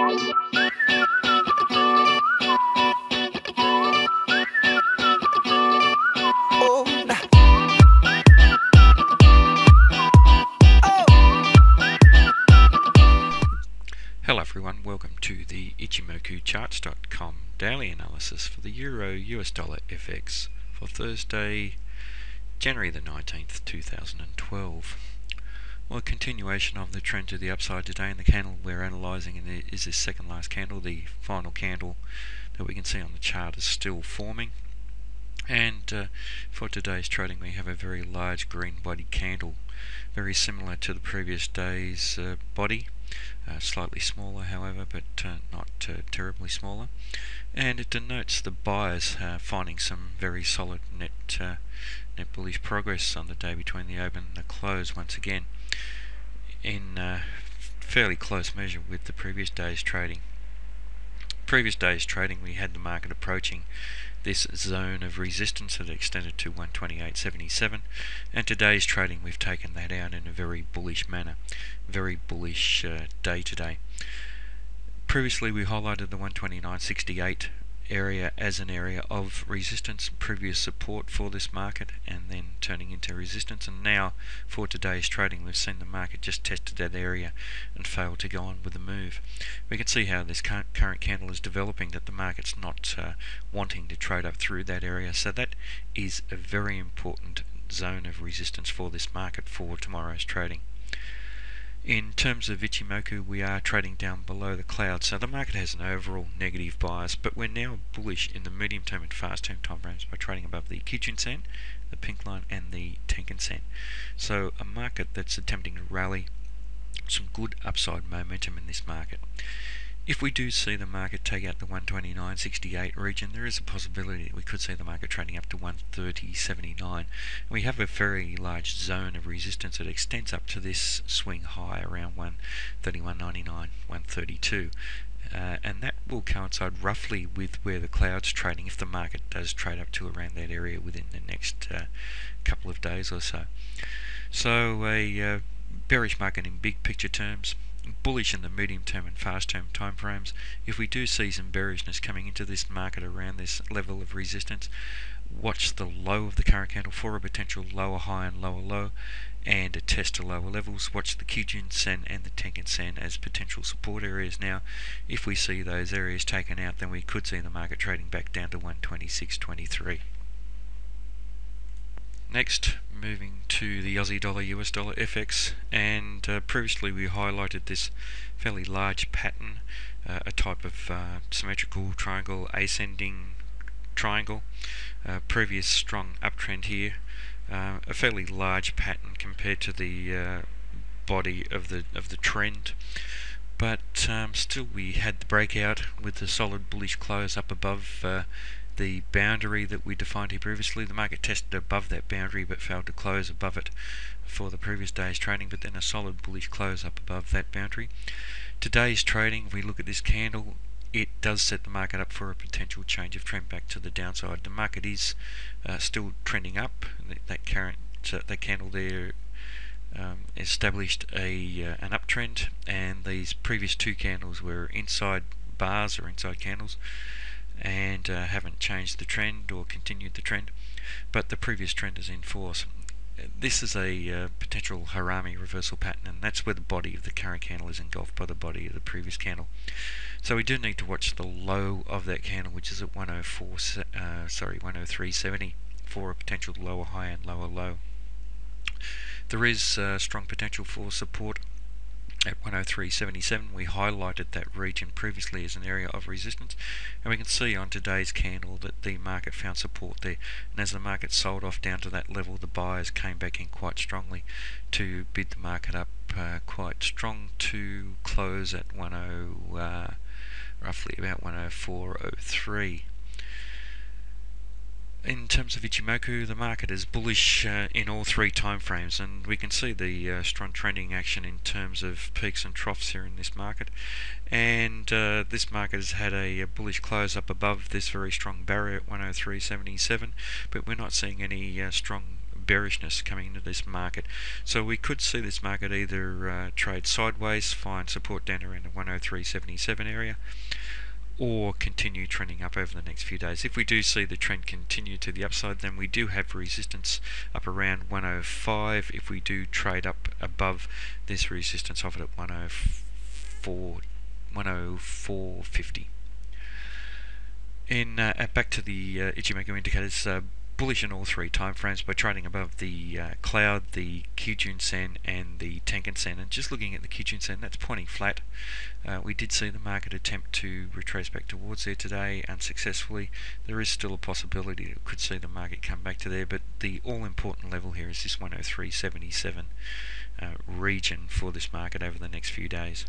Hello everyone, welcome to the Ichimoku charts.com daily analysis for the Euro US dollar FX for Thursday, January the 19th, 2012. Well, a continuation of the trend to the upside today, and the candle we're analysing is this second last candle. The final candle that we can see on the chart is still forming. And for today's trading we have a very large green body candle, very similar to the previous day's body. Slightly smaller however, but not terribly smaller, and it denotes the buyers finding some very solid net bullish progress on the day between the open and the close, once again in fairly close measure with the previous day's trading. Previous day's trading we had the market approaching this zone of resistance that extended to 128.77, and today's trading we've taken that out in a very bullish manner, very bullish day today. Previously we highlighted the 129.68 area as an area of resistance, previous support for this market, and then turning into resistance, and now for today's trading we've seen the market just tested that area and failed to go on with the move. We can see how this current candle is developing, that the market's not wanting to trade up through that area, so that is a very important zone of resistance for this market for tomorrow's trading. In terms of Ichimoku, we are trading down below the cloud, so the market has an overall negative bias, but we're now bullish in the medium term and fast term time frames by trading above the Kijun Sen, the pink line, and the Tenkan Sen. So a market that's attempting to rally, some good upside momentum in this market. If we do see the market take out the 129.68 region, there is a possibility that we could see the market trading up to 130.79. We have a very large zone of resistance that extends up to this swing high around 131.99, 132. And that will coincide roughly with where the cloud's trading if the market does trade up to around that area within the next couple of days or so. So a bearish market in big picture terms, bullish in the medium term and fast term time frames. If we do see some bearishness coming into this market around this level of resistance, watch the low of the current candle for a potential lower high and lower low, and a test to lower levels. Watch the Kijun Sen and the Tenkan Sen as potential support areas now. If we see those areas taken out, then we could see the market trading back down to 126.23. Next, moving to the Aussie dollar US dollar FX, and previously we highlighted this fairly large pattern, a type of symmetrical triangle, ascending triangle, previous strong uptrend here, a fairly large pattern compared to the body of the trend, but still we had the breakout with the solid bullish close up above the boundary that we defined here previously. The market tested above that boundary but failed to close above it for the previous day's trading, but then a solid bullish close up above that boundary. Today's trading, if we look at this candle, it does set the market up for a potential change of trend back to the downside. The market is still trending up. That candle there established an uptrend, and these previous two candles were inside bars or inside candles, and haven't changed the trend or continued the trend, but the previous trend is in force. This is a potential harami reversal pattern, and that's where the body of the current candle is engulfed by the body of the previous candle. So we do need to watch the low of that candle, which is at 103.70 for a potential lower high and lower low. There is strong potential for support at 103.77. We highlighted that region previously as an area of resistance, and we can see on today's candle that the market found support there, and as the market sold off down to that level, the buyers came back in quite strongly to bid the market up quite strong to close at roughly about 104.03. In terms of Ichimoku, the market is bullish in all three time frames, and we can see the strong trending action in terms of peaks and troughs here in this market. And this market has had a bullish close up above this very strong barrier at 103.77, but we're not seeing any strong bearishness coming into this market. So we could see this market either trade sideways, find support down around the 103.77 area, or continue trending up over the next few days. If we do see the trend continue to the upside, then we do have resistance up around 105. If we do trade up above this resistance offered at 104.50. Back to the Ichimoku indicators, bullish in all three timeframes by trading above the cloud, the Kijun Sen and the Tenkan Sen. And just looking at the Kijun Sen, that's pointing flat. We did see the market attempt to retrace back towards there today unsuccessfully. There is still a possibility that we could see the market come back to there, but the all-important level here is this 103.77 region for this market over the next few days.